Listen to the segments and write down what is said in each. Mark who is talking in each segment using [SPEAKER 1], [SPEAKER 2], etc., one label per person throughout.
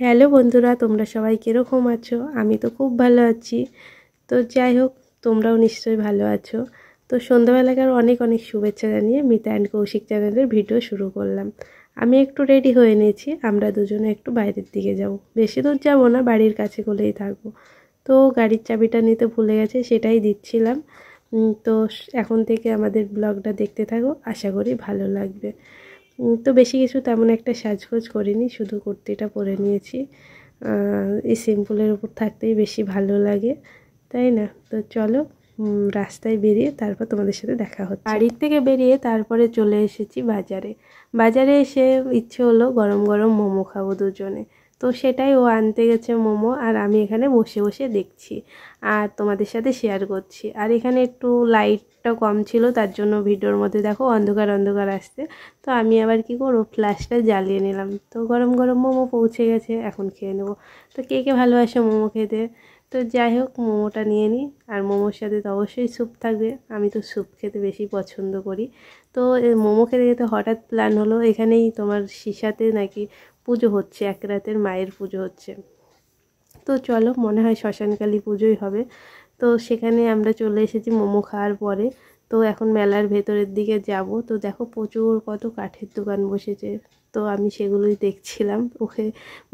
[SPEAKER 1] Hello বন্ধুরা, তোমরা সবাই কীরকম আছো? আমি তো খুব ভালো আছি। তো যাই হোক, তোমরাও নিশ্চয়ই ভালো আছো। তো সন্ধ্যাবেলাকার অনেক অনেক শুভেচ্ছা জানিয়ে মিতা অ্যান্ড কৌশিক চ্যানেলের ভিডিও শুরু করলাম। আমি একটু রেডি হয়ে নিয়েছি, আমরা দুজনে একটু বাইরের দিকে যাব। বেশি দূর যাব না, বাড়ির কাছে কোলেই থাকবো। তো গাড়ির চাবিটা নিতে ভুলে গেছে, সেটাই দিচ্ছিলাম। তো এখন থেকে আমাদের ব্লগটা দেখতে থাকো, আশা করি ভালো লাগবে। তো বেশি কিছু তেমন একটা সাজগোজ করিনি, শুধু কুর্তিটা পরে নিয়েছি। এই সিম্পলের উপর থাকতেই বেশি ভালো লাগে, তাই না? তো চলো রাস্তায় বেরিয়ে তারপর তোমাদের সাথে দেখা হচ্ছে। বাড়ির থেকে বেরিয়ে তারপরে চলে এসেছি বাজারে। বাজারে এসে ইচ্ছে হলো গরম গরম মোমো খাবো দুজনে। তো সেটাই, ও আনতে গেছে মোমো, আর আমি এখানে বসে বসে দেখছি আর তোমাদের সাথে শেয়ার করছি। আর এখানে একটু লাইটটা কম ছিল, তার জন্য ভিডিওর মধ্যে দেখো অন্ধকার অন্ধকার আসছে। তো আমি আবার কি করবো, ফ্ল্যাশটা জ্বালিয়ে নিলাম। তো গরম গরম মোমো পৌঁছে গেছে, এখন খেয়ে নেবো। তো কে কে ভালোবাসে মোমো খেতে? তো যাই হোক, মোমোটা নিয়ে নিই। আর মোমোর সাথে তো অবশ্যই স্যুপ থাকবে, আমি তো স্যুপ খেতে বেশি পছন্দ করি। তো মোমো খেতে খেতে হঠাৎ প্ল্যান হলো, এখানেই তোমার সিসাতে নাকি পুজো হচ্ছে, এক রাতের মায়ের পুজো হচ্ছে। তো চলো, মনে হয় শ্মশানকালী পুজোই হবে। তো সেখানে আমরা চলে এসেছি মোমো খাওয়ার পরে। তো এখন মেলার ভেতরের দিকে যাব। তো দেখো প্রচুর কত কাঠের দোকান বসেছে। তো আমি সেগুলোই দেখছিলাম, ওকে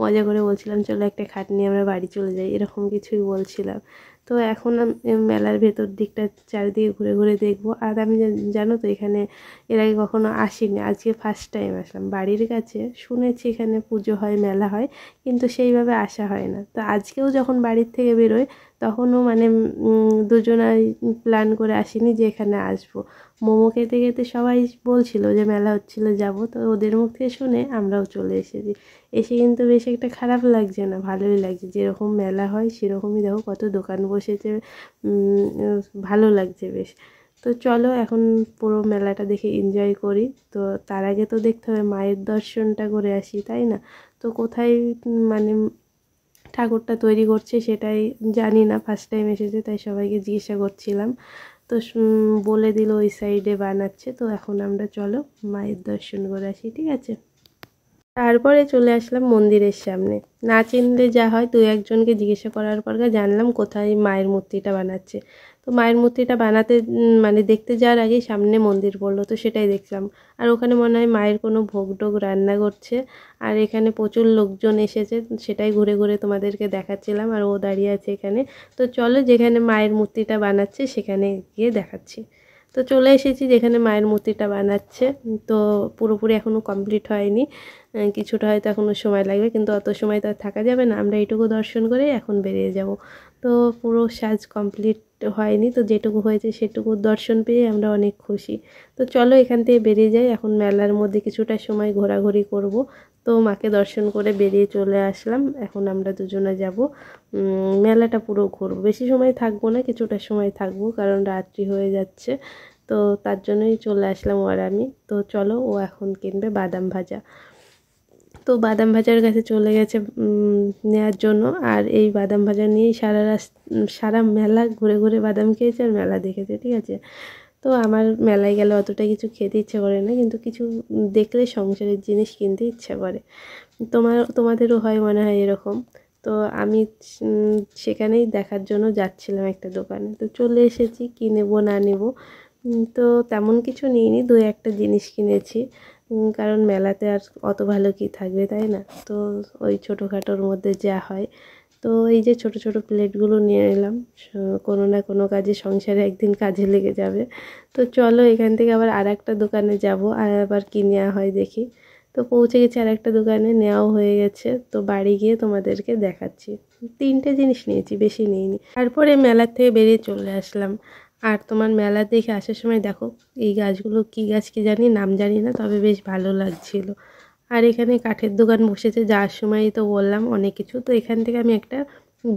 [SPEAKER 1] মজা করে বলছিলাম চলো একটা খাট নিয়ে আমরা বাড়ি চলে যাই, এরকম কিছুই বলছিলাম। তো এখন মেলার ভেতর দিকটা চারিদিকে ঘুরে ঘুরে দেখবো। আর আমি জানো তো, এখানে এর আগে কখনো আসিনি, আজকে ফার্স্ট টাইম আসলাম। বাড়ির কাছে শুনেছি এখানে পুজো হয়, মেলা হয়, কিন্তু সেইভাবে আসা হয় না। তো আজকেও যখন বাড়ির থেকে বেরোয়, তখনও মানে দুজনাই প্ল্যান করে আসিনি যে এখানে আসবো। মোমো খেতে খেতে সবাই বলছিল যে মেলা হচ্ছিল যাব, তো ওদের মুখ থেকে শুনে আমরাও চলে এসেছি। এসে কিন্তু বেশ একটা খারাপ লাগছে না, ভালোই লাগছে। যেরকম মেলা হয় সেরকমই দেখো কত দোকান বসেছে, ভালো লাগছে বেশ। তো চলো এখন পুরো মেলাটা দেখে এনজয় করি। তো তার আগে তো দেখতে হবে মায়ের দর্শনটা করে আসি, তাই না? তো কোথায় মানে ঠাকুরটা তৈরি করছে সেটাই জানি না, ফার্স্ট টাইম এসেছে তাই সবাইকে জিজ্ঞাসা করছিলাম। তো বলে দিল ওই সাইডে বানাচ্ছে। তো এখন আমরা চলো মায়ের দর্শন করে আসি, ঠিক আছে? তারপরে চলে আসলাম মন্দিরের সামনে। না চিনলে যা হয়, দু একজনকে জিজ্ঞাসা করার পর জানলাম কোথায় মায়ের মূর্তিটা বানাচ্ছে। তো মায়ের মূর্তিটা বানাতে মানে দেখতে যাওয়ার আগেই সামনে মন্দির পড়লো, তো সেটাই দেখলাম। আর ওখানে মনে হয় মায়ের কোনো ভোগ টোগ রান্না করছে। আর এখানে প্রচুর লোকজন এসেছে, সেটাই ঘুরে ঘুরে তোমাদেরকে দেখাচ্ছিলাম। আর ও দাঁড়িয়ে আছে এখানে। তো চলো, যেখানে মায়ের মূর্তিটা বানাচ্ছে সেখানে গিয়ে দেখাচ্ছি। তো চলে এসেছি যেখানে মায়ের মূর্তিটা বানাচ্ছে। তো পুরোপুরি এখনও কমপ্লিট হয়নি, কিছুটা হয়তো এখনও সময় লাগবে, কিন্তু অত সময় তো আর থাকা যাবে না। আমরা এইটুকু দর্শন করে এখন বেরিয়ে যাব। তো পুরো সাজ কমপ্লিট হয়নি, তো যেটুকু হয়েছে সেটুকু দর্শন পেয়ে আমরা অনেক খুশি। তো চলো এখান থেকে বেরিয়ে যাই, এখন মেলার মধ্যে কিছুটা সময় ঘোরাঘুরি করব। তো মাকে দর্শন করে বেরিয়ে চলে আসলাম। এখন আমরা দুজনে যাব মেলাটা পুরো ঘুরবো। বেশি সময় থাকবো না, কিছুটা সময় থাকবো, কারণ রাত্রি হয়ে যাচ্ছে। তো তার জন্যই চলে আসলাম আর আমি। তো চলো, ও এখন কিনবে বাদাম ভাজা। তো বাদাম ভাজার কাছে চলে গেছে নেওয়ার জন্য। আর এই বাদাম ভাজা নিয়েই সারা মেলা ঘুরে ঘুরে বাদাম খেয়েছে আর মেলা দেখেছে, ঠিক আছে? তো আমার মেলায় গেলে অতটা কিছু খেতে ইচ্ছে করে না, কিন্তু কিছু দেখলে সংসারের জিনিস কিনতে ইচ্ছা করে। তোমাদেরও হয় মনে হয় এরকম। তো আমি সেখানেই দেখার জন্য যাচ্ছিলাম একটা দোকানে। তো চলে এসেছি, কী নেবো না নেবো। তো তেমন কিছু নিইনি, দু একটা জিনিস কিনেছি, কারণ মেলাতে আর অত ভালো কি থাকবে, তাই না? তো ওই ছোটোখাটোর মধ্যে যা হয়। তো এই যে ছোট ছোট প্লেটগুলো নিয়ে নিলাম, কোনো না কোনো কাজে, সংসারে একদিন কাজে লেগে যাবে। তো চলো এখান থেকে আবার আর একটা দোকানে যাব, আর আবার কী নেওয়া হয় দেখি। তো পৌঁছে গেছি আর একটা দোকানে, নেওয়াও হয়ে গেছে। তো বাড়ি গিয়ে তোমাদেরকে দেখাচ্ছি। 3টে জিনিস নিয়েছি, বেশি নিইনি। তারপরে মেলার থেকে বেরিয়ে চলে আসলাম। আর তোমার মেলা দেখে আসার সময় দেখো, এই গাছগুলো কী গাছ কি জানি, নাম জানি না, তবে বেশ ভালো লাগছিল। আর এখানে কাঠের দোকান বসেছে, যাওয়ার সময় তো বললাম অনেক কিছু। তো এখান থেকে আমি একটা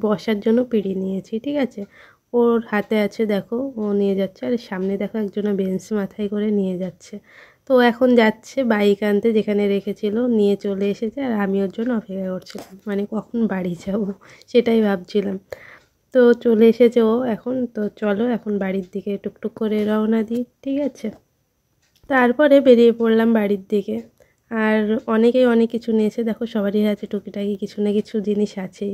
[SPEAKER 1] বসার জন্য পিঁড়ি নিয়েছি, ঠিক আছে? ওর হাতে আছে, দেখো ও নিয়ে যাচ্ছে। আর সামনে দেখো একজনা বেঞ্চ মাথায় করে নিয়ে যাচ্ছে। তো এখন যাচ্ছে বাইক আনতে, যেখানে রেখেছিল নিয়ে চলে এসেছে। আর আমি ওর জন্য অপেক্ষা করছিলাম, মানে কখন বাড়ি যাব সেটাই ভাবছিলাম। তো চলে এসেছে ও এখন। তো চলো এখন বাড়ির দিকে টুকটুক করে রওনা দিই, ঠিক আছে? তারপরে বেরিয়ে পড়লাম বাড়ির দিকে। আর অনেকেই অনেক কিছু নিয়েছে, দেখো সবারই আছে টুকিটাকি কিছু না কিছু জিনিস আছেই,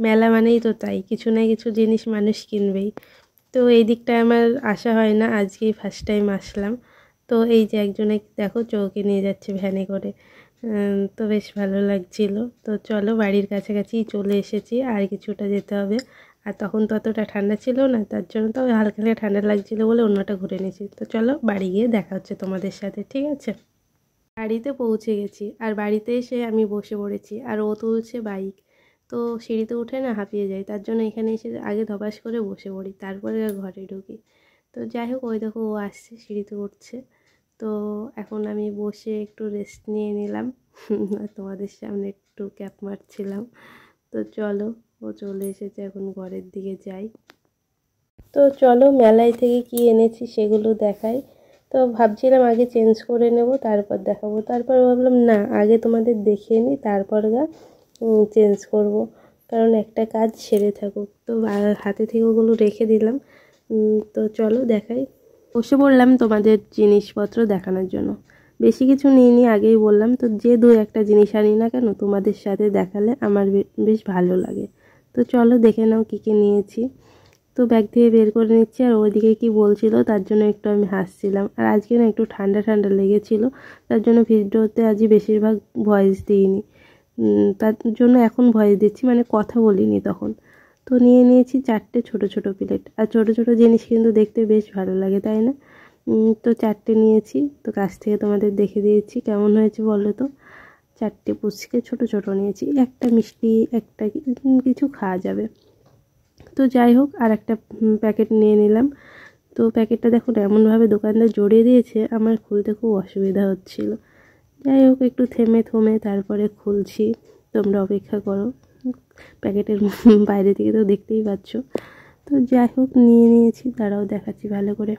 [SPEAKER 1] মেলা মানেই তো তাই, কিছু না কিছু জিনিস মানুষ কিনবেই। তো এই দিকটায় আমার আসা হয় না, আজকেই ফার্স্ট টাইম আসলাম। তো এই যে একজনে দেখো চৌকি নিয়ে যাচ্ছে ভ্যানে করে, তো বেশ ভালো লাগছিল। তো চলো বাড়ির কাছাকাছিই চলে এসেছি, আর কিছুটা যেতে হবে। আর তখন তো অতটা ঠান্ডা ছিল না, তার জন্য তো হালকা হালকা ঠান্ডা লাগছিলো বলে অন্যটা ঘুরে নিয়েছি। তো চলো বাড়ি গিয়ে দেখা হচ্ছে তোমাদের সাথে, ঠিক আছে। বাড়িতে পৌঁছে গেছি, আর বাড়িতে এসে আমি বসে পড়েছি, আর ও তুলছে বাইক। তো সিঁড়িতে উঠে না হাঁপিয়ে যাই, তার জন্য এখানে এসে আগে ধপাস করে বসে পড়ি, তারপরে ঘরে ঢুকি। তো যাই হোক, ওই দেখো ও আসছে, সিঁড়িতে উঠছে। তো এখন আমি বসে একটু রেস্ট নিয়ে নিলাম, আর তোমাদের সামনে একটু ক্যাপ মারছিলাম। তো চলো, ও চলে এসেছে, এখন ঘরের দিকে যাই। তো চলো মেলায় থেকে কি এনেছি সেগুলো দেখাই। তো ভাবছিলাম আগে চেঞ্জ করে নেব, তারপর দেখাবো, তারপর ভাবলাম না, আগে তোমাদের দেখিয়ে নিই, তারপর চেঞ্জ করব, কারণ একটা কাজ সেরে থাকুক। তো হাতে থেকে ওগুলো রেখে দিলাম। তো চলো দেখাই। বসে পড়লাম তোমাদের জিনিসপত্র দেখানোর জন্য। বেশি কিছু নিইনি, আগেই বললাম তো, যে দু একটা জিনিস আনি না কেন তোমাদের সাথে দেখালে আমার বেশ ভালো লাগে। তো চলো দেখে নাও কী কী নিয়েছি। তো ব্যাগ থেকে বের করে নিচ্ছি, আর ওইদিকে কি বলছিল তার জন্য একটু আমি হাসছিলাম। আর আজকে না একটু ঠান্ডা ঠান্ডা লেগেছিল, তার জন্য ভিডিওতে আজই বেশিরভাগ ভয়েস দিইনি, তার জন্য এখন ভয়েস দিচ্ছি, মানে কথা বলিনি তখন। তো নিয়ে নিয়েছি 4টে ছোট ছোট প্লেট, আর ছোট ছোট জিনিস কিন্তু দেখতে বেশ ভালো লাগে, তাই না? তো 4টে নিয়েছি, তো কাছ থেকে তোমাদের দেখে দিয়েছি কেমন হয়েছে বলো তো। 4টে পুচকে ছোট ছোট নিয়েছি, একটা মিষ্টি, একটা কিছু খাওয়া যাবে। তো যাই হোক, আর একটা প্যাকেট নিয়ে নিলাম। তো প্যাকেটটা দেখুন এমনভাবে দোকানদার জড়িয়ে দিয়েছে, আমার খুলতে খুব অসুবিধা হচ্ছিল। যাই হোক, একটু থেমে থমে তারপরে খুলছি, তোমরা অপেক্ষা করো। প্যাকেটের বাইরে থেকে তো দেখতেই পাচ্ছ। তো যাই হোক, নিয়ে নিয়েছি, তারাও দেখাচ্ছি ভালো করে।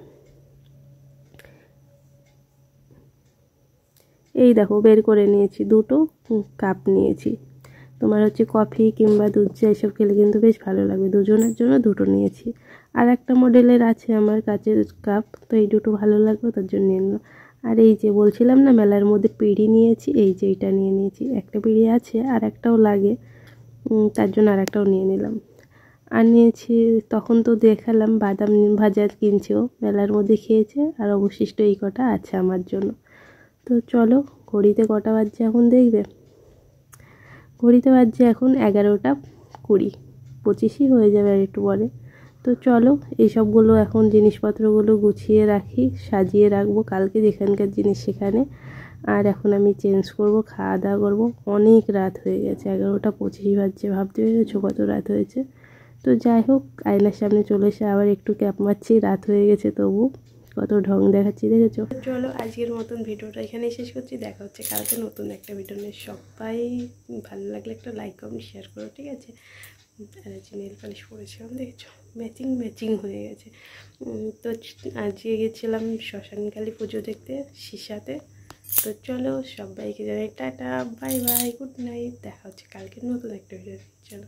[SPEAKER 1] এই দেখো বের করে নিয়েছি, দুটো কাপ নিয়েছি। তোমার হচ্ছে কফি কিংবা দুধ চা এসব খেলে কিন্তু বেশ ভালো লাগবে, দুজনের জন্য দুটো নিয়েছি। আর একটা মডেলের আছে আমার কাচের কাপ, তো এই দুটো ভালো লাগবে, তার জন্য নিয়ে নিলাম। আর এই যে বলছিলাম না মেলার মধ্যে পিঁড়ি নিয়েছি, এই যে এইটা নিয়ে নিয়েছি, একটা পিঁড়ি আছে আর একটাও লাগে, তার জন্য আর একটাও নিয়ে নিলাম। আর নিয়েছি, তখন তো দেখালাম বাদাম ভাজা কিনছেও, মেলার মধ্যে খেয়েছে, আর অবশিষ্ট এই কটা আছে আমার জন্য। তো চলো, ঘড়িতে কটা বাজছে এখন দেখবে। ঘড়িতে বাজছে এখন 11:20, 25ই হয়ে যাবে আর একটু পরে। তো চলো এইসবগুলো এখন জিনিসপত্রগুলো গুছিয়ে রাখি, সাজিয়ে রাখবো, কালকে যেখানকার জিনিস সেখানে। আর এখন আমি চেঞ্জ করব, খাওয়া দাওয়া করবো, অনেক রাত হয়ে গেছে, 11:25 বাজছে, ভাবতে পেরেছো কত রাত হয়েছে। তো যাই হোক, আয়নার সামনে চলে এসে আবার একটু ক্যাপ মারছি, রাত হয়ে গেছে তবু কত ঢং দেখাচ্ছি, দেখেছো। চলো আজকের মতন ভিডিওটা এখানেই শেষ করছি, দেখা হচ্ছে কালকে নতুন একটা ভিডিও নিয়ে। সবাই ভালো লাগলে একটা লাইক কমেন্ট শেয়ার করো, ঠিক আছে। আর আজকে নেল পালিশ পরেছিলাম, দেখেছো, ম্যাচিং ম্যাচিং হয়ে গেছে। তো আজকে গেছিলাম শ্মশানকালী পুজো দেখতে সিসাতে। তো চলো সবাইকে জানাই tata, bye bye, good night, দেখা হচ্ছে কালকে নতুন একটা ভিডিও। চলো।